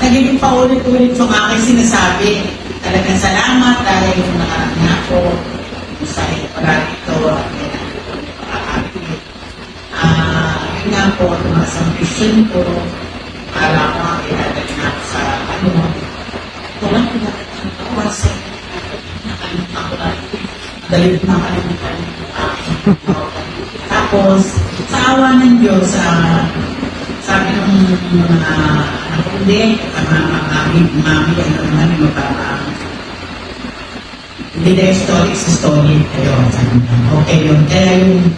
nagiging paulit-ulit yung aking sinasabi. Talagang salamat dahil nakarami ako sa parang ito at yun nga po, tumaas ang vision ko para ako ang ilalagay na ako sa walang pinakatawas nakalimutan ko na dalit na kalimutan tapos sa awa ng Diyos sabi ng mga nakundi mami ano naman yung hindi na story is story ayun okay yun kaya yung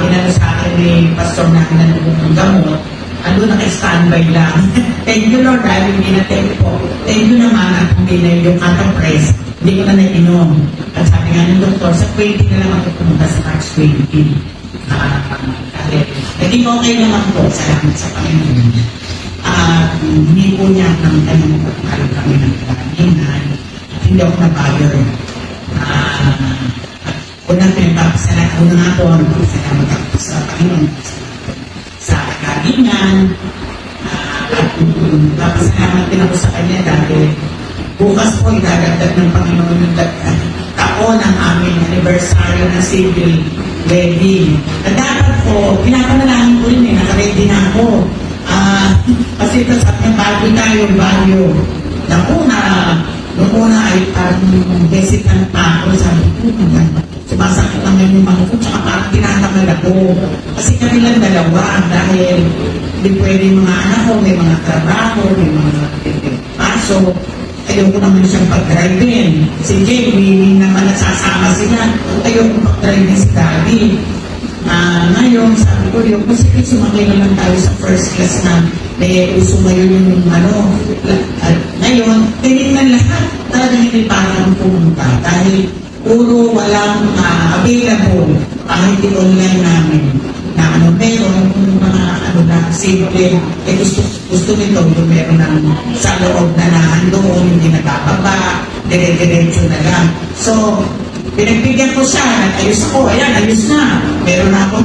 inano sa akin ni pastor namin na ng gamot ando naka-standby lang. Thank you Lord dahil hindi na po. Thank you naman at hindi na yung press hindi ko na nainom. At sabi nga ng doktor, sa 20 na lang ako pumunta sa March 20. Naging okay naman po. Salamat sa Panginoon. Hindi po niya ng tanong pagkakalo kami ng kalanginan at hindi ako na-bother. Unang pinagpapasalamat ko nga po, salamat ako sa Panginoon sa kalingan at papasalamat din ako sa kanya dahil bukas po idadagdag ng Panginoon ng taon ng aming anniversary ng civil wedding. At dapat po, pinapanalangin ko rin naka-ready na ako. Kasi ito sa ating bagyo. Noong una ay parang hesitant pa ako. Sabi ko, sumasakit naman yung mga ko, tsaka parang tinatangal ako. Kasi kami lang dalawa dahil hindi pwede mga anak ko, may mga trabaho, may mga pasok. Ayaw ko naman siyang pag-drive-in. Si Jay, willing naman nasasama sila. Ayaw ko pag-drive-in si Daddy. Ngayon, sabi ko, yung sige, sumakay naman tayo sa first class na may uso ngayon yung ngayon, tinignan lahat. Talagang hindi parang pumunta. Dahil puro walang available. Kahit online namin. Meron yung mga na simple, gusto nito yung meron ng sa loob na nahandoon, hindi nagkakaba, dire-diretso na lang. So, pinagbigyan ko siya, ayos ako, ayan, ayos na. Meron na ako.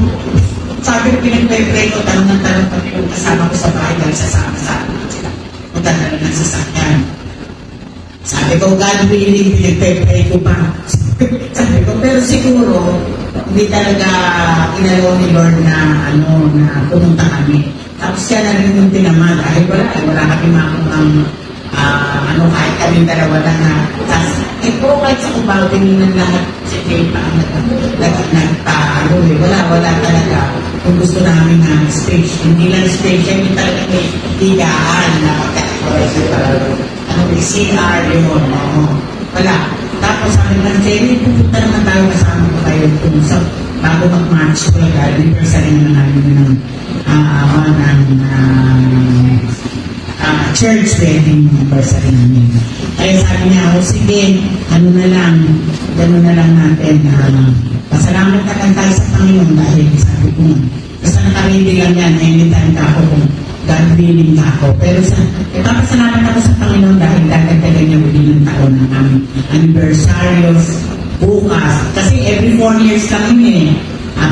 Sabi ko, pinagpe-pray ko, tanong ng tanong pati yung kasama ko sa bahay dahil sasama-sama sila. Magdala na ng sasakyan. Sabi ko, God willing, pinagpe-pray ko pa. Sabi ko, pero siguro, hindi talaga inalaw ni Lord na pumunta kami. Tapos siya na rin yung tinama dahil wala kami makakang kahit kami dalawa lang na puro kahit sa kubaw, tinignan lahat si Jay pa nagtalo wala talaga kung gusto namin na stage, hindi lang stage, hindi talaga may higaan na may CR yun, wala. Tapos sabi ng Jenny, pupunta naman tayo kasama ko kayo kung sa bago mag-match ko lang anniversary na namin ng church wedding anniversary namin. Kaya sabi niya, sige, gano'n na lang natin pasalamat na tayo sa Panginoon dahil sabi ko basta nakaready lang yan, anytime ka ako kung God willing ka ako. Pero papasalamat ako sa Panginoon dahil dagdagan niya muli ng taon ng aming anniversarios bukas. Kasi every 4 years lang yun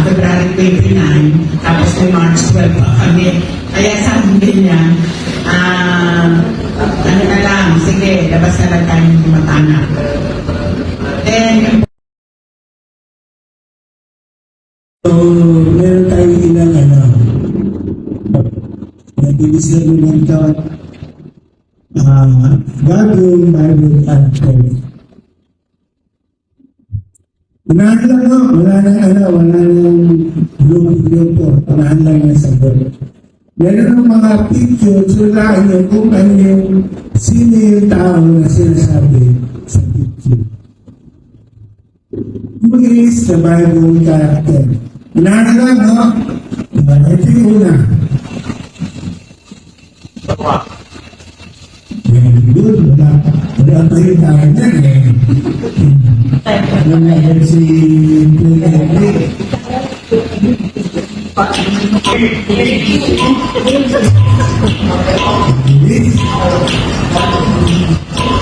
February 29, tapos may March 12 pa kami. Kaya sabi niya, na lang, sige, labas na lang tayo ng matana. Then, so, meron tayong ilang nag-ibig naman ito bagong Bible at Code. Unahan lang wala nang grupo, unahan lang yung sagot. Meron ng mga picture, sulaan nyo kung ano sino yung tao na sinasabi sa picture. Who is the Bible character? Unahan lang, ito yung una. Good, wala pa yung tayo dyan Ano na yan si Play.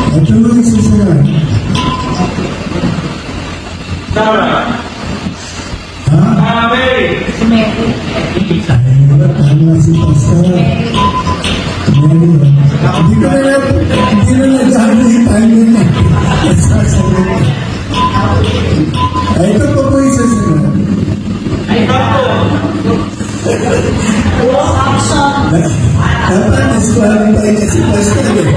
Ito mo yung susunod. Sarah. Ha? Mary. si Mary. Ano si Pastor? Mary. Hindi na nag-ano yung time na sasagot. Ito po po yung sasagot. Dapat disqualify na si Pastor eh.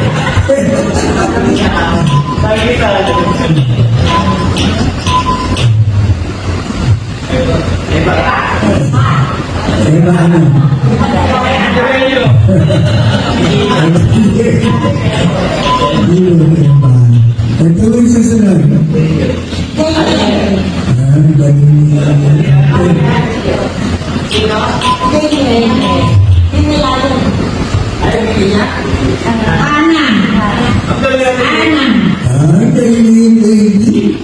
Eh ba ano? Ito yung sasagot. Ang galing niya. Ana. Ana. Ang galing lady.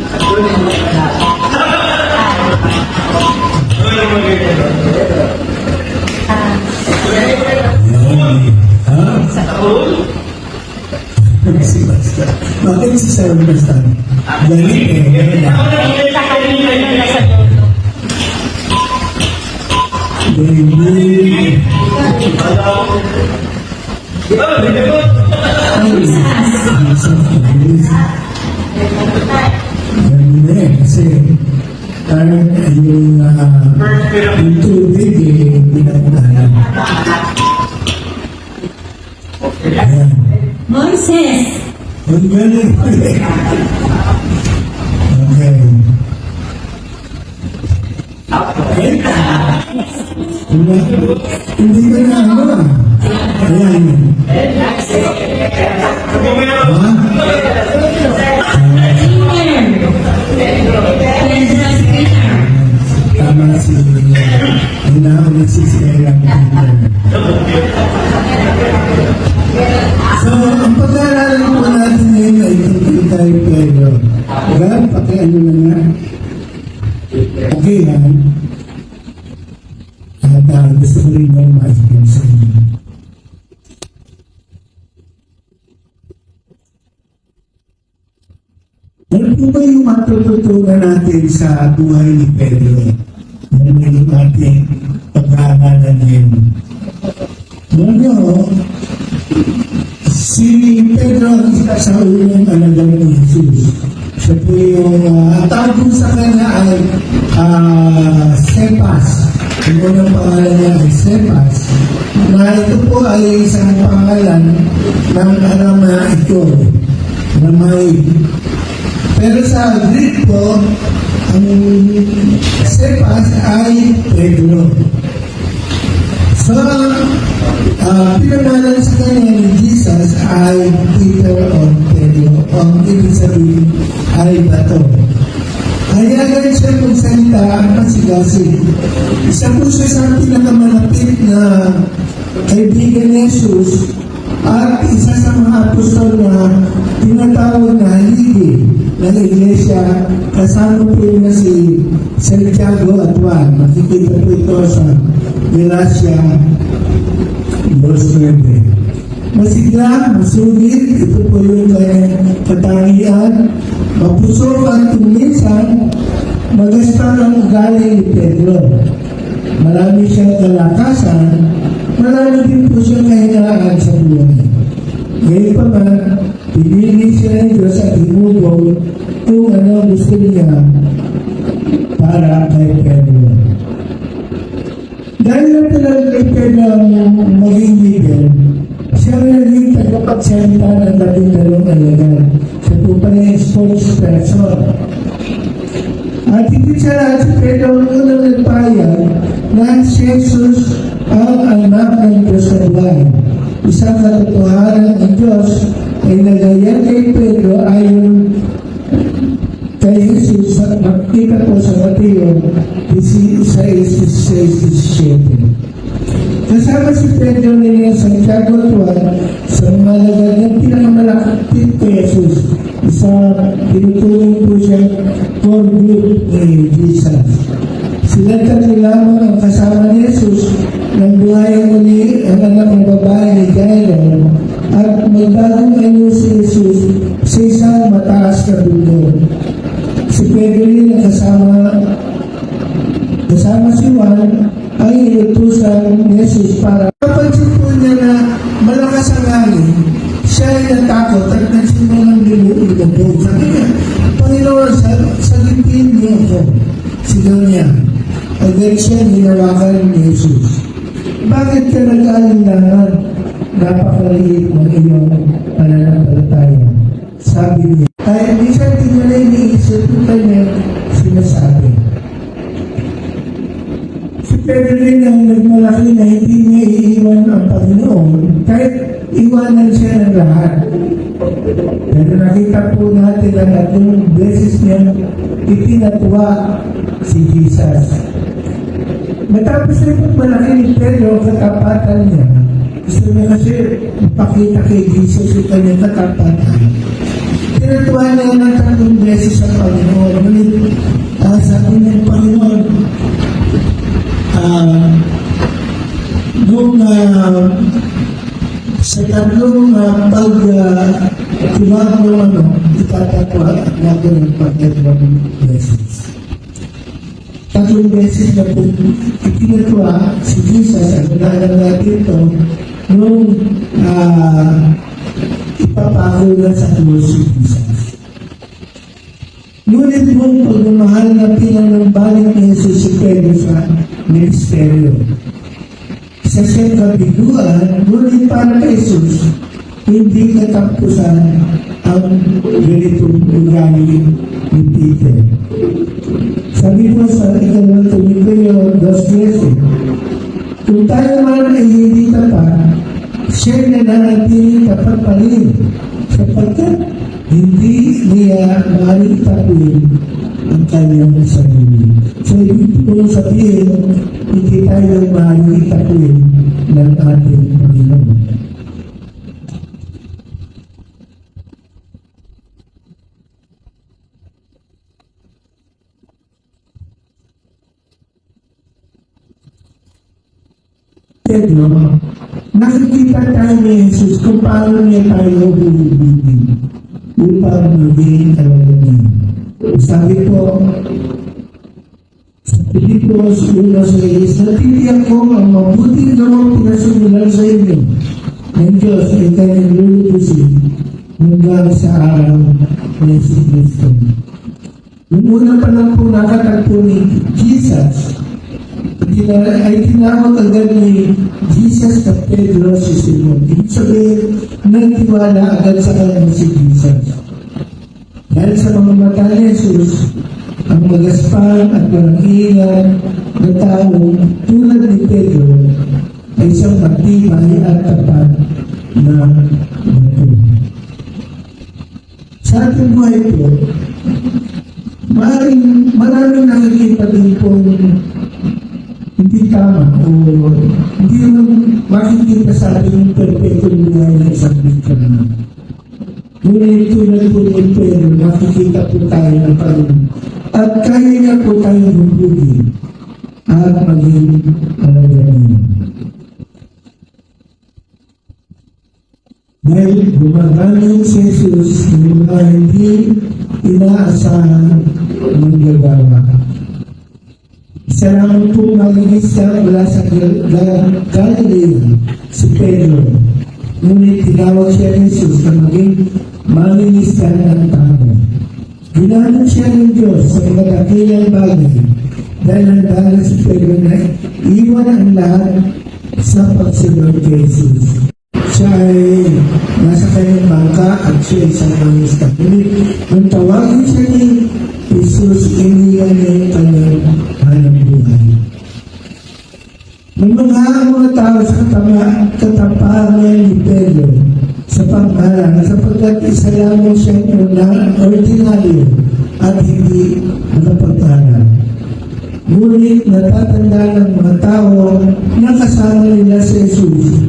Si Basta. Bakit si Sir Basta? Galing eh. Baby. Ganun eh, kasi parang yung tubig eh, pinagdahan. Ayan. Moises. Ang galing eh. Okay. Hindi ka na ano ah. Ayan. Ha? Tama si hindi na ako nagsisira ng So, ang pag-aaralan po natin ngayon ay tungkol tayo pero Brad, pakiano na nga. Okay ha? At gusto ko rin yung ma-explain sa inyo. Ano po ba yung matututunan natin sa buhay ni Pedro? Ano ba yung ating pag-aaralan ngayon? Ano, si Pedro ang isa sa unang alagang ni Jesus. Siya po yung, ang tawag po sa kanya ay Cephas. Yung unang pangalan niya ay Cephas. Na ito po ay isang pangalan ng Aramaiko. Aramaic. Pero sa Greek po, ang Cephas ay Pedro. So, pinamalan sa kanya ni Jesus ay Peter o Pedro. Ang ibig sabihin ay bato. Kaya ganun siya magsalita ang pasigasig. Isa po siya sa pinakamalapit na kaibigan ni Jesus at isa sa mga apostol na tinatawag na haligi ng iglesia, kasama po na si Santiago at Juan. Makikita po ito sa Galatia 2:9. Masigla, masugid, ito po yung kanyang katangian. Mapusok at minsan, magastar ang ugali ni Pedro. Marami siyang kalakasan, marami din po siyang kahinaan sa buhay. Ngayon pa man, pinili siya ng Diyos at hinubog kung ano gusto niya para kay Pedro. Dahil na talaga kay Pedro ang maging leader, siya rin naging tagapagsalita ng 12 alagad. Siya po pala yung spokesperson. At higit sa lahat si Pedro ang unang nagpahayag na si Jesus ang anak ng Diyos na buhay. Isang katotohanan ng Diyos ay nagayan kay Pedro ayon kay Jesus sa makikita po sa Mateo 16:16-17. Kasama si Pedro nila sa Santiago at Juan sa mga lagad ng pinakamalapit kay Jesus. Tinutuloy po siya for good ni Jesus. Sila tatlo lamang ang kasama ni Jesus nang buhay muli ang anak ng babae ni Jairo at magbagong anyo si Jesus sa isang mataas na bundok. Si Pedro rin ang kasama si Juan ay inutusan ni Jesus para napansin po niya na malakas ang hangin siya hinawakan ni Jesus. Bakit ka nag-aalinlangan? Napakaliit ng iyong pananampalataya. Sabi niya. Kaya minsan di mo na iniisip yung kanya sinasabi. Si Pedro rin ang nagmalaki na hindi niya iiwan ang Panginoon kahit iwanan siya ng lahat. Pero nakita po natin na tatlong beses niya itinatwa si Jesus. Matapos na po malaki ni Pedro ang katapatan niya, gusto niya kasi ipakita kay Jesus yung kanyang katapatan. Tinatwa niya ng tatlong beses sa Panginoon. Ngunit sabi ng Panginoon, sa tatlong pag-tuwag ng itatatwa at natin ang pag-tatlong beses. Tatlong beses na po itinatwa si Jesus, at naalam natin ito, nung ipapahula sa krus si Jesus. Ngunit mong pagmamahal na pinanambalik ni Jesus si Pedro sa ministeryo. Sa siyang kabiguan, ngunit para kay Jesus, hindi katapusan ang ganitong ugali ni Peter. Sabi po sa ikalawang Timoteo 2:13, kung tayo man ay hindi tapat, siya na nanatiling tapat pa rin, sapagkat hindi niya maaaring tapuin ang kanyang sarili. So, ibig po sabihin, hindi tayo maaaring tapuin ng ating Panginoon. Pedro, nakikita tayo ni Jesus kung paano niya tayo bumibigin upang maging kalagayan. Sabi po sa Pilipos 1:6, natitiyak ko ang mabuting gawang pinasimulan sa inyo ng Diyos ay kanyang lulubusin hanggang sa araw ni Kristo. Yung una pa lang po nakatagpo ni Jesus, ay tinawag agad ni Jesus na Pedro si Simon. Ibig sabihin, nagtiwala agad sa kanya si Jesus. Dahil sa mga mata ni Jesus, ang magaspang at walang-ingat na tao tulad ni Pedro ay isang matibay at tapat na bato. Sa ating buhay po, maraming nakikita din po hindi tama o hindi naman makikita sa atin yung perfectong buhay ng isang biktima. Ngunit tulad po ni Pedro, makikita po tayo ng Panginoon. At kaya niya po tayong bubugin at maging kalagayan. Dahil gumagamit si Jesus ng mga hindi inaasahan ng gagawa. Isa naman po malinista mula sa Galilea, si Pedro. Ngunit tinawag siya ni Jesus na maging malinista ng tao. Ginamit siya ng Diyos sa mga dakilang bagay dahil nandala si Pedro na iwan ang lahat sa pagsunod kay Jesus. Siya ay nasa kanyang bangka at siya ay isang malinista. Ngunit nung tawagin siya ni Jesus, iniwan niya yung kanyang hanap buhay. Nagmangha mga tao sa katapangan ni Pedro sa pagmahal sapagkat isa lamang siyang ordinaryo at hindi nakapagtangan. Ngunit natatanda ng mga tao na kasama nila si Jesus.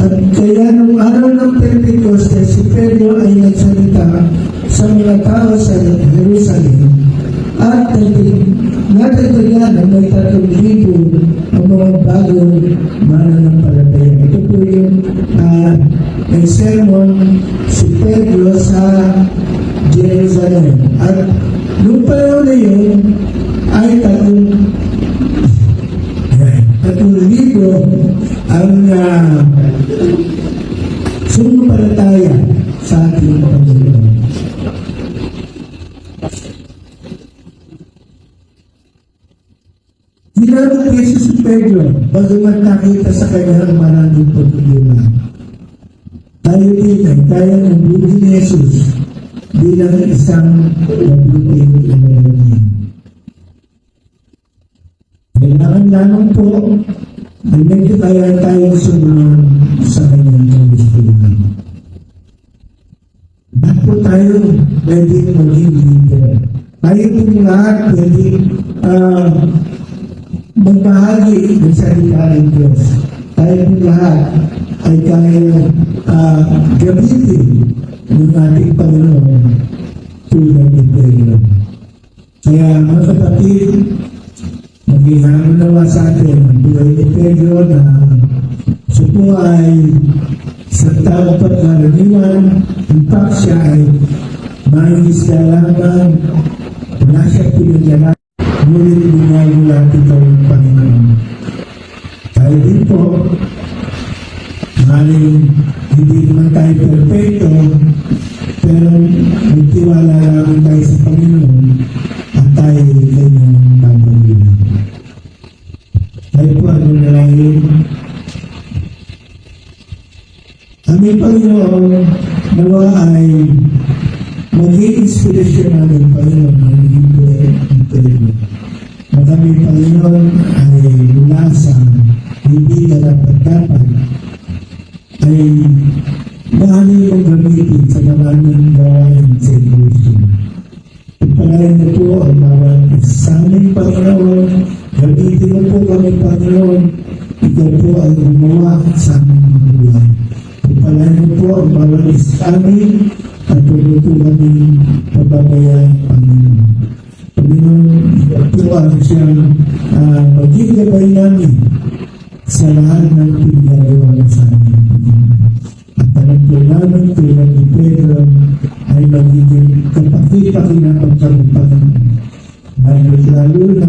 At kaya nung araw ng Pentecoste, si Pedro ay nagsalita sa mga tao sa Jerusalem at natagdagan na may 3,000 ang mga bagong mananampalataya. Ito po yung may sermon si Pedro sa Jerusalem. At noong panahon na yun ay 3,000 ang sumampalataya sa ating Panginoon. Pedro, bagamat nakita sa kanya ang maraming pagkakila, tayo din ay kaya ng buhay ni Jesus bilang isang mabuting American. Kailangan lamang po ay medyo kaya tayong sumunod sa kanyang kagustuhan. Lahat po tayo pwede maging leader. Tayo po lahat pwede magbahagi ng salita ng Diyos. Tayo po lahat ay kaya gamitin ng ating Panginoon tulad ni Pedro. Kaya mga kapatid, maging nawa sa atin ang buhay ni Pedro na siya po ay sa taong pagkaraniwan. In fact, siya ay maingis ka lamang, wala siya pinagyalan, ngunit binagula ito ng Panginoon. Tayo din po, maaaring hindi naman tayo perfecto, pero magtiwala namin tayo sa Panginoon at tayo ay kanyang babaguhin. Tayo po ang nalangin. Aming Panginoon, nawa ay maging inspirasyon namin, Panginoon, ang maging buhay ng Pedro. At aming Panginoon ay mula sa hindi dapat ay maaari mong gamitin sa maraming gawain sa Iglesia. Ipalayan niyo po ang bawat isa ng Panginoon. Gamitin mo po kami, Panginoon. Ikaw po ay gumawa sa aming buhay. Ipalayan niyo po ang bawat isa namin at tuloy po kami pababayaan, Panginoon. Panginoon, ikaw po ang siyang maging gabay namin sa lahat ng pinagagawa mo sa amin. At alam po namin tulad ni Pedro ay magiging kapakita-kinapagkaroon lalo na